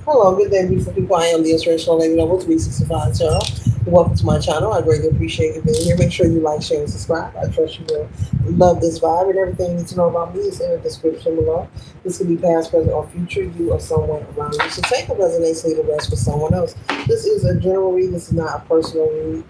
Hello, good day, beautiful people. I am the Inspirational Lady Noble 365 Tarot. Welcome to my channel. I greatly appreciate you being here. Make sure you like, share, and subscribe. I trust you will love this vibe, and everything you need to know about me is in the description below. This could be past, present, or future, you or someone around you. So take what resonates, leave the rest for someone else. This is a general read. This is not a personal read.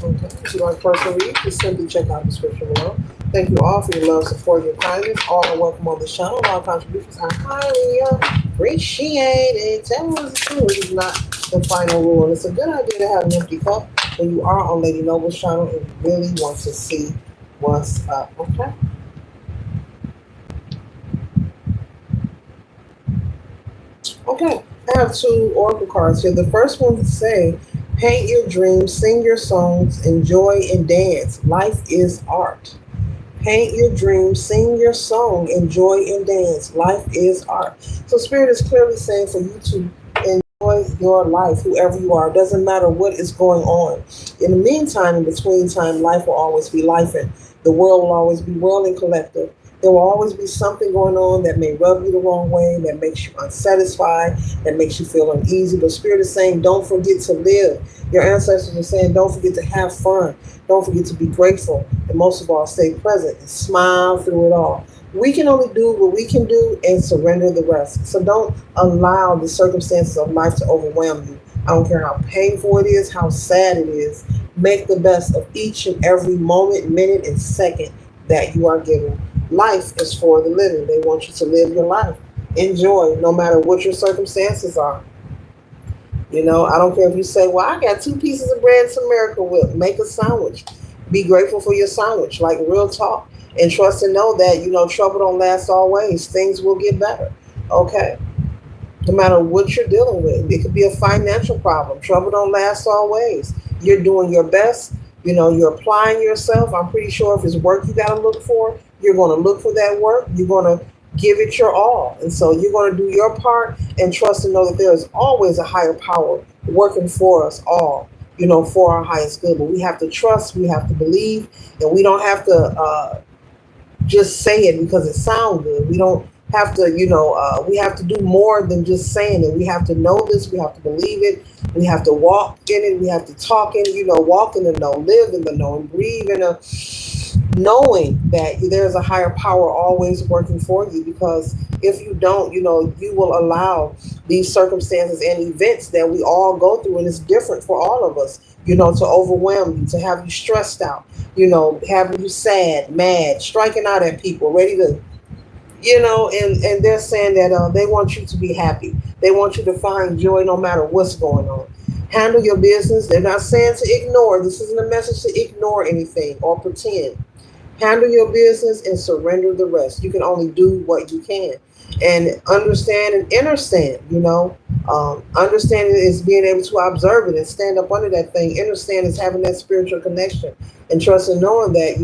Okay. If you like personal read, just simply check out the description below. Thank you all for your love, support, your kindness. All are welcome on this channel. All contributions are highly appreciated. Tell us the truth. This is not the final rule. And it's a good idea to have an empty cup when you are on Lady Noble's channel and really want to see what's up. Okay? Okay. I have two oracle cards here. The first one to say, paint your dreams, sing your songs, enjoy and dance. Life is art. Paint your dreams, sing your song, enjoy and dance. Life is art. So Spirit is clearly saying for you to enjoy your life, whoever you are. It doesn't matter what is going on. In the meantime, in between time, life will always be life, and the world will always be world and collective. There will always be something going on that may rub you the wrong way, that makes you unsatisfied, that makes you feel uneasy. But Spirit is saying, don't forget to live. Your ancestors are saying, don't forget to have fun. Don't forget to be grateful. And most of all, stay present and smile through it all. We can only do what we can do and surrender the rest. So don't allow the circumstances of life to overwhelm you. I don't care how painful it is, how sad it is. Make the best of each and every moment, minute, and second that you are given. Life is for the living. They want you to live your life. Enjoy, no matter what your circumstances are. You know, I don't care if you say, well, I got two pieces of bread and some miracle whip. Make a sandwich. Be grateful for your sandwich, like real talk. And trust and know that, trouble don't last always. Things will get better. Okay? No matter what you're dealing with. It could be a financial problem. Trouble don't last always. You're doing your best. You're applying yourself. I'm pretty sure if it's work you got to look for, you're going to look for that work. You're going to give it your all. And so you're going to do your part and trust and know that there is always a higher power working for us all, for our highest good. But we have to trust, we have to believe, and we don't have to just say it because it sounds good. We don't have to, we have to do more than just saying it. We have to know this. We have to believe it. We have to walk in it. We have to talk in it, walk in the know, live in the know, and breathe in a knowing that there's a higher power always working for you. Because if you don't, you will allow these circumstances and events that we all go through, and it's different for all of us, to overwhelm you, to have you stressed out, having you sad, mad, striking out at people, ready to, and they're saying that they want you to be happy. They want you to find joy no matter what's going on. Handle your business. They're not saying to ignore. This isn't a message to ignore anything or pretend. Handle your business and surrender the rest. You can only do what you can. And understand and understand, understanding is being able to observe it and stand up under that thing. Understand is having that spiritual connection and trust and knowing that,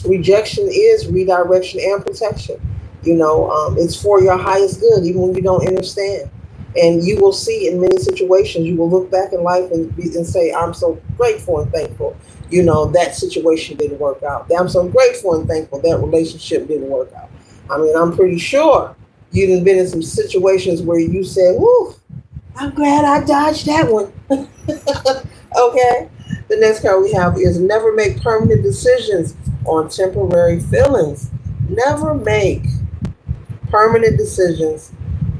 rejection is redirection and protection. It's for your highest good, even when you don't understand. And you will see in many situations, you will look back in life and say, I'm so grateful and thankful, that situation didn't work out. I'm so grateful and thankful that relationship didn't work out. I mean, I'm pretty sure you've been in some situations where you said, whoo, I'm glad I dodged that one. Okay. The next card we have is never make permanent decisions on temporary feelings. Never make permanent decisions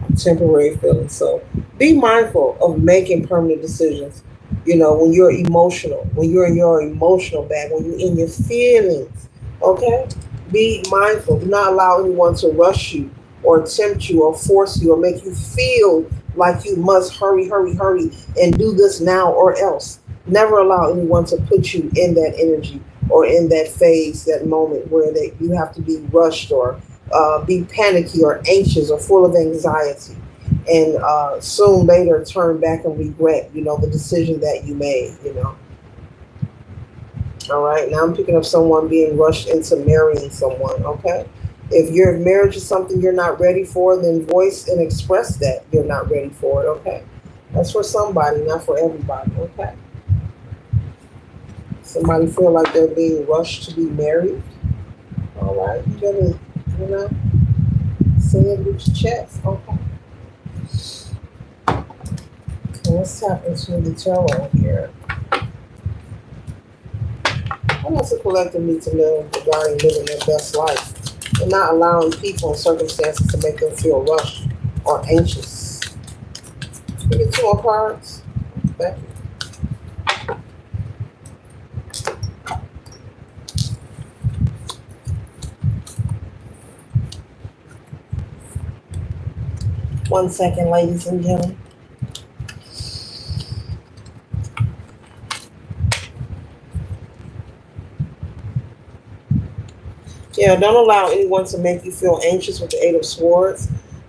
on temporary feelings. So be mindful of making permanent decisions. When you're emotional, when you're in your emotional bag, when you're in your feelings. Okay? Be mindful. Do not allow anyone to rush you or tempt you or force you or make you feel like you must hurry, hurry, hurry and do this now or else. Never allow anyone to put you in that energy or in that phase, that moment where you have to be rushed or be panicky or anxious or full of anxiety, and soon later turn back and regret, the decision that you made. All right. Now I'm picking up someone being rushed into marrying someone. Okay. If your marriage is something you're not ready for, then voice and express that you're not ready for it. Okay. That's for somebody, not for everybody. Okay. Somebody feel like they're being rushed to be married. All right. You gotta, say it with your chest. Okay. tap into the tarot here. What does the collective need to know regarding living their best life and not allowing people and circumstances to make them feel rushed or anxious? We get two more cards. Thank you. One second, ladies and gentlemen. Yeah, don't allow anyone to make you feel anxious with the Eight of Swords.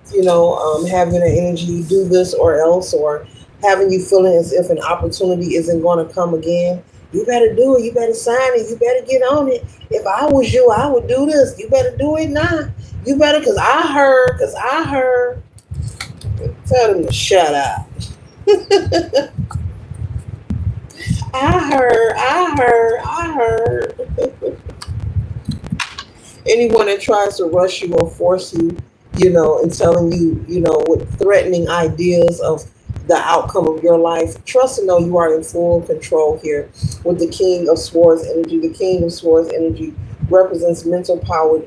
Having the energy, do this or else, or having you feeling as if an opportunity isn't going to come again. You better do it. You better sign it. You better get on it. If I was you, I would do this. You better do it now. You better, because I heard. Tell them to shut up. I heard. Anyone that tries to rush you or force you, and telling you, with threatening ideas of the outcome of your life, trust and know you are in full control here with the King of Swords energy. The King of Swords energy represents mental power,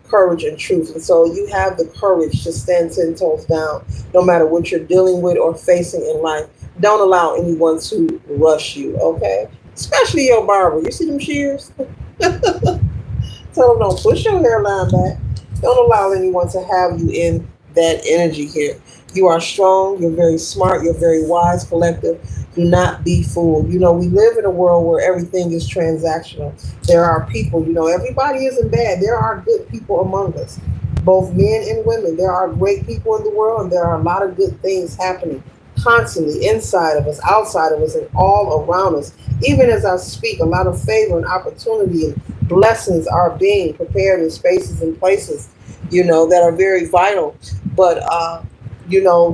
courage, and truth. And so you have the courage to stand 10 toes down, no matter what you're dealing with or facing in life. Don't allow anyone to rush you, okay? Especially your barber. You see them shears? Tell them don't push your hairline back. Don't allow anyone to have you in that energy here. You are strong. You're very smart. You're very wise, collective. Do not be fooled. We live in a world where everything is transactional. There are people, everybody isn't bad. There are good people among us, both men and women. There are great people in the world, and there are a lot of good things happening constantly inside of us, outside of us, and all around us. Even as I speak, a lot of favor and opportunity and blessings are being prepared in spaces and places, that are very vital. But,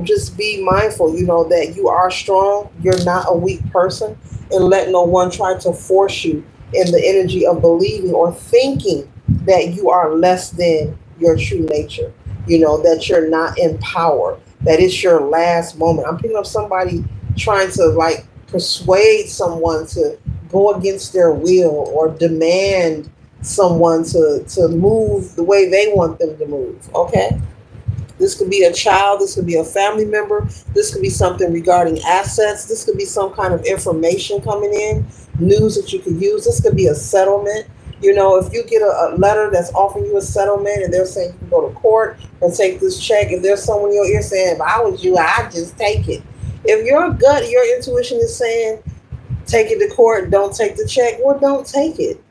just be mindful, that you are strong. You're not a weak person. And let no one try to force you in the energy of believing or thinking that you are less than your true nature, that you're not in power, that it's your last moment. I'm picking up somebody trying to like persuade someone to go against their will or demand someone to move the way they want them to move. Okay? This could be a child, this could be a family member, this could be something regarding assets, this could be some kind of information coming in, news that you could use, this could be a settlement. If you get a letter that's offering you a settlement and they're saying you can go to court and take this check, if there's someone in your ear saying, if I was you, I'd just take it. If your gut, your intuition is saying, take it to court, don't take the check, well, don't take it.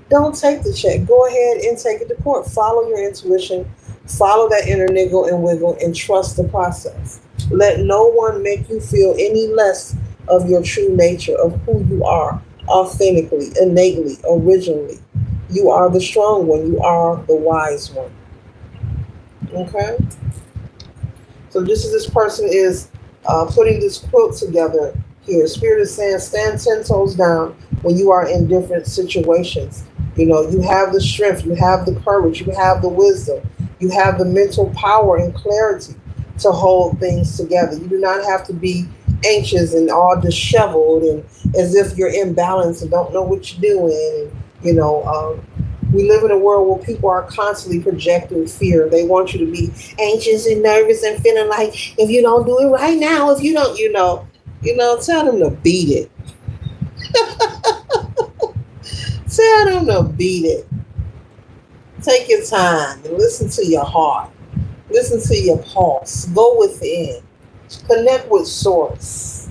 Don't take the check. Go ahead and take it to court. Follow your intuition. Follow that inner niggle and wiggle and trust the process. Let no one make you feel any less of your true nature, of who you are, authentically, innately, originally. You are the strong one. You are the wise one. Okay? So just as this person is putting this quote together here, Spirit is saying, stand 10 toes down when you are in different situations. You have the strength, you have the courage, you have the wisdom, you have the mental power and clarity to hold things together. You do not have to be anxious and all disheveled and as if you're imbalanced and don't know what you're doing. We live in a world where people are constantly projecting fear. They want you to be anxious and nervous and feeling like if you don't do it right now, if you don't, tell them to beat it. Tell them to beat it. Take your time and listen to your heart. Listen to your pulse. Go within. Connect with source.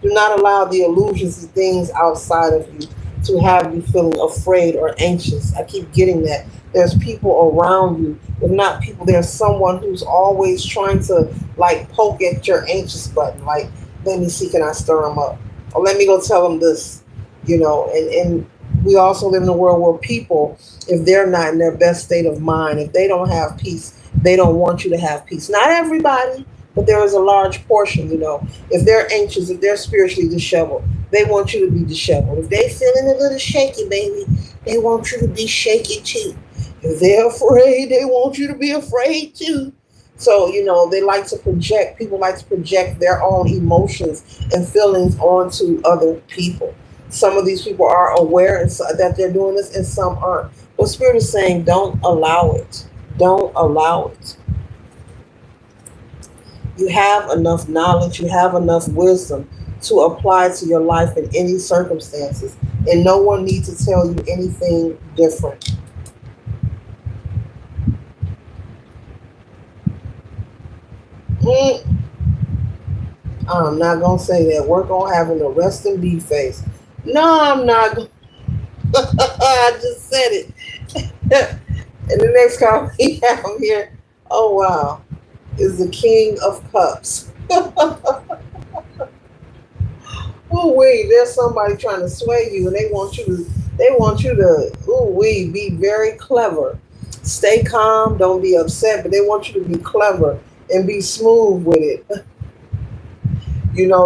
Do not allow the illusions of things outside of you to have you feeling afraid or anxious. I keep getting that. There's people around you. If not people, there's someone who's always trying to like poke at your anxious button. Like, let me see, can I stir them up? Or let me go tell them this. And we also live in a world where people, if they're not in their best state of mind, if they don't have peace, they don't want you to have peace. Not everybody, but there is a large portion, If they're anxious, if they're spiritually disheveled, they want you to be disheveled. If they feeling a little shaky, baby, they want you to be shaky too. If they're afraid, they want you to be afraid too. So, they like to project, people like to project their own emotions and feelings onto other people. Some of these people are aware that they're doing this, and some aren't. But Spirit is saying, don't allow it. Don't allow it. You have enough knowledge, you have enough wisdom to apply to your life in any circumstances. And no one needs to tell you anything different. Mm, I'm not going to say that. We're going to have an arrest and be face. No, I'm not. I just said it. And the next card we have here, oh wow, is the King of Cups. Oh wait, there's somebody trying to sway you, and they want you to be very clever. Stay calm, don't be upset, but they want you to be clever and be smooth with it.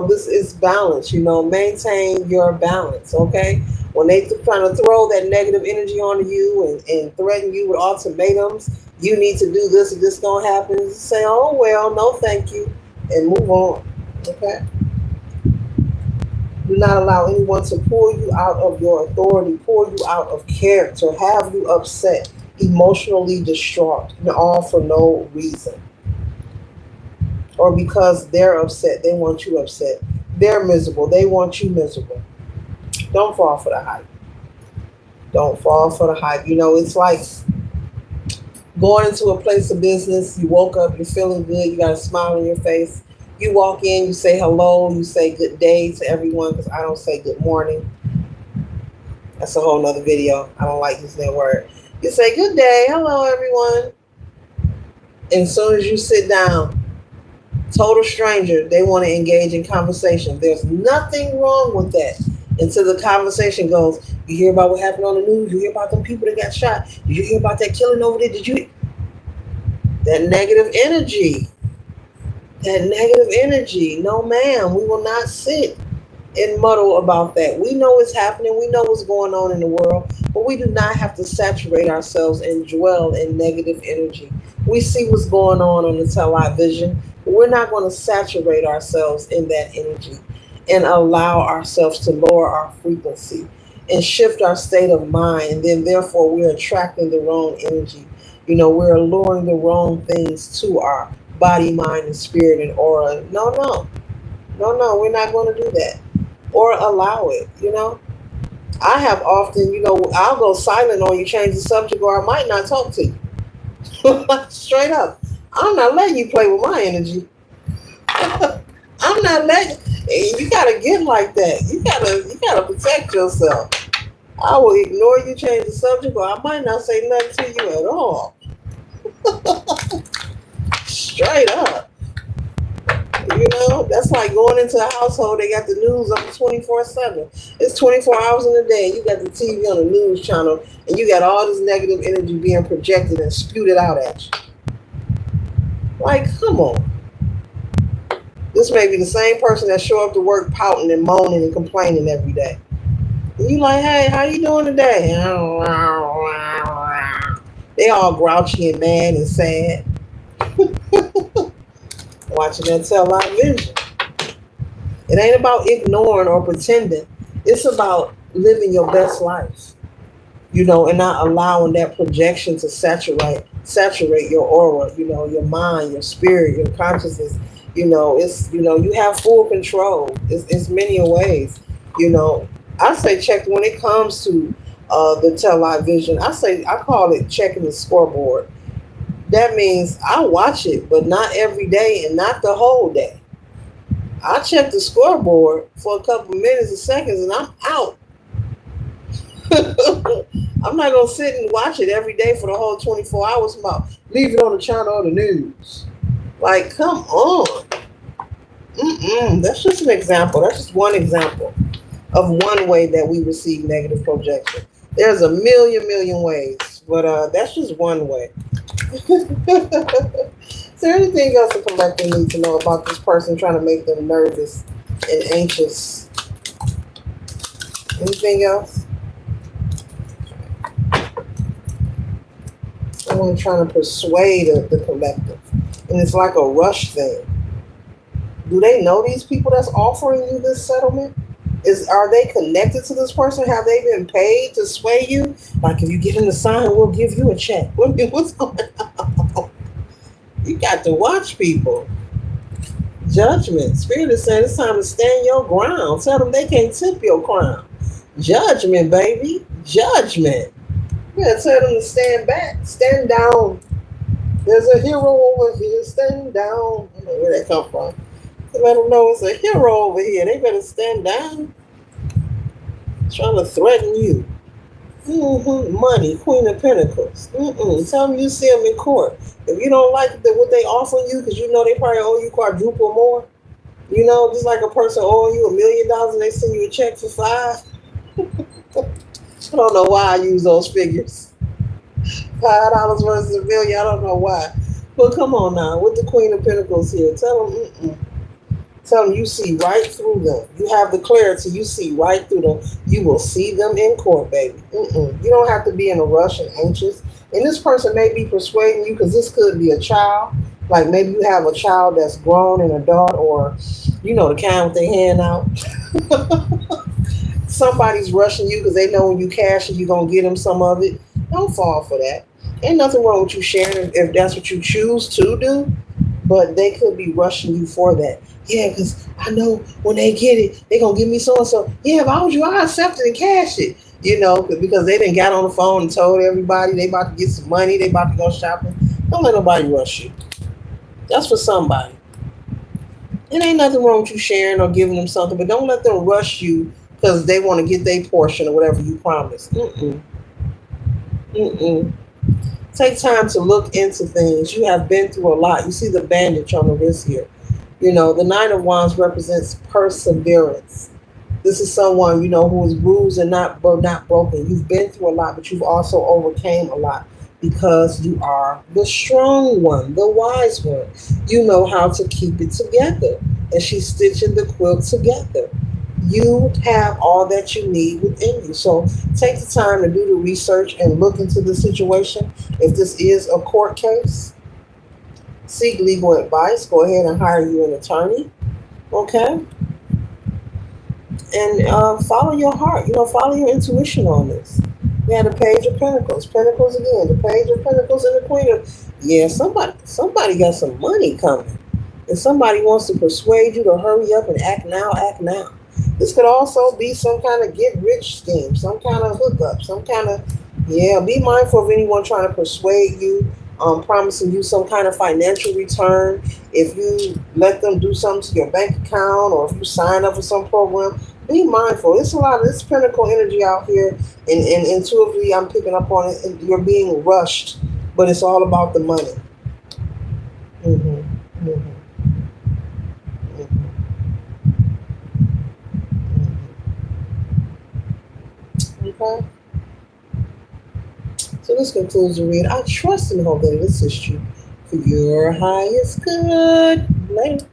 This is balance. Maintain your balance, okay? When they trying to throw that negative energy onto you and threaten you with ultimatums, you need to do this or this gonna happen. Just say, oh well, no thank you, and move on. Okay? Do not allow anyone to pull you out of your authority, pull you out of character, have you upset, emotionally distraught, and all for no reason. Or because they're upset, they want you upset. They're miserable, they want you miserable. Don't fall for the hype. Don't fall for the hype. It's like going into a place of business. You woke up, you're feeling good, you got a smile on your face. You walk in, you say hello, you say good day to everyone, because I don't say good morning. That's a whole nother video. I don't like using that word. You say good day, hello everyone. And as soon as you sit down, total stranger, they want to engage in conversation. There's nothing wrong with that until the conversation goes, you hear about what happened on the news? You hear about them people that got shot? Did you hear about that killing over there? Did you? That negative energy. That negative energy. No, ma'am, we will not sit and muddle about that. We know what's happening. We know what's going on in the world, but we do not have to saturate ourselves and dwell in negative energy. We see what's going on the television, but we're not going to saturate ourselves in that energy and allow ourselves to lower our frequency and shift our state of mind. And then, therefore, we're attracting the wrong energy. We're alluring the wrong things to our body, mind, and spirit and aura. No, no, no, no, we're not going to do that or allow it. I have often, I'll go silent on you, change the subject, or I might not talk to you. Straight up. I'm not letting you play with my energy. I'm not letting you gotta get like that. You gotta protect yourself. I will ignore you, change the subject, or I might not say nothing to you at all. Straight up. That's like going into a household, they got the news on 24/7. It's 24 hours in a day. You got the TV on the news channel, and you got all this negative energy being projected and spewed out at you. Like, come on. This may be the same person that show up to work pouting and moaning and complaining every day. And you like, hey, how you doing today? They all grouchy and mad and sad. Watching that television. It ain't about ignoring or pretending. It's about living your best life, and not allowing that projection to saturate your aura, your mind, your spirit, your consciousness. You have full control. It's many ways. I say check when it comes to the television. I call it checking the scoreboard. That means I watch it, but not every day and not the whole day. I check the scoreboard for a couple of minutes or seconds and I'm out. I'm not going to sit and watch it every day for the whole 24 hours. Leave it on the channel or the news. Like, come on. That's just an example. That's just one example of one way that we receive negative projection. There's a million ways, but that's just one way. Is there anything else the collector needs to know about this person trying to make them nervous and anxious? Anything else? Someone trying to persuade the collective. and it's like a rush thing. Do they know these people that's offering you this settlement? Are they connected to this person? Have they been paid to sway you? Like if you get him to sign, we'll give you a check. What's going on? You got to watch people. Judgment. Spirit is saying it's time to stand your ground. Tell them they can't tip your crown. Judgment, baby. Judgment. You gotta tell them to stand back. Stand down. There's a hero over here. Stand down. I don't know where that come from. Let them know it's a hero over here. They better stand down. Trying to threaten you. Money, Queen of Pentacles. Tell them you see them in court. If you don't like what they offering you, because you know they probably owe you quadruple more. You know, just like a person owing you $1 million and they send you a check for five. I don't know why I use those figures. $5 versus a million. I don't know why. But come on now, with the Queen of Pentacles here, tell them. Tell them you see right through them. You have the clarity. You see right through them. You will see them in court, baby. You don't have to be in a rush and anxious. And this person may be persuading you because this could be a child. Like maybe you have a child that's grown and adult, or you know the kind with their hand out. Somebody's rushing you because they know when you cash it, you're gonna get them some of it. Don't fall for that. Ain't nothing wrong with you sharing if that's what you choose to do. But they could be rushing you for that. Yeah, because I know when they get it, they're going to give me so and so. Yeah, if I was you, I accept it and cash it. You know, because they done got on the phone and told everybody they about to get some money, they about to go shopping. Don't let nobody rush you. That's for somebody. It ain't nothing wrong with you sharing or giving them something, but don't let them rush you because they want to get their portion or whatever you promised. Take time to look into things. You have been through a lot. You see the bandage on the wrist here. You know, the Nine of Wands represents perseverance. This is someone, you know, who is bruised and not broken. You've been through a lot, but you've also overcame a lot because you are the strong one, the wise one. You know how to keep it together. And she's stitching the quilt together. You have all that you need within you. So take the time to do the research and look into the situation. If this is a court case, seek legal advice. Go ahead and hire you an attorney. Okay? And follow your heart. You know, follow your intuition on this. We had the Page of Pentacles. Pentacles again. The Page of Pentacles and the Queen of... Yeah, somebody got some money coming. And somebody wants to persuade you to hurry up and act now, act now. This could also be some kind of get-rich scheme, some kind of hookup, some kind of... Yeah, be mindful of anyone trying to persuade you, promising you some kind of financial return. If you let them do something to your bank account or if you sign up for some program, be mindful. There's a lot of this pentacle energy out here, and intuitively I'm picking up on it, and you're being rushed, but it's all about the money. Mm-hmm. Mm-hmm. Okay. So this concludes the read. I trust and hope that it assists you for your highest good. Later.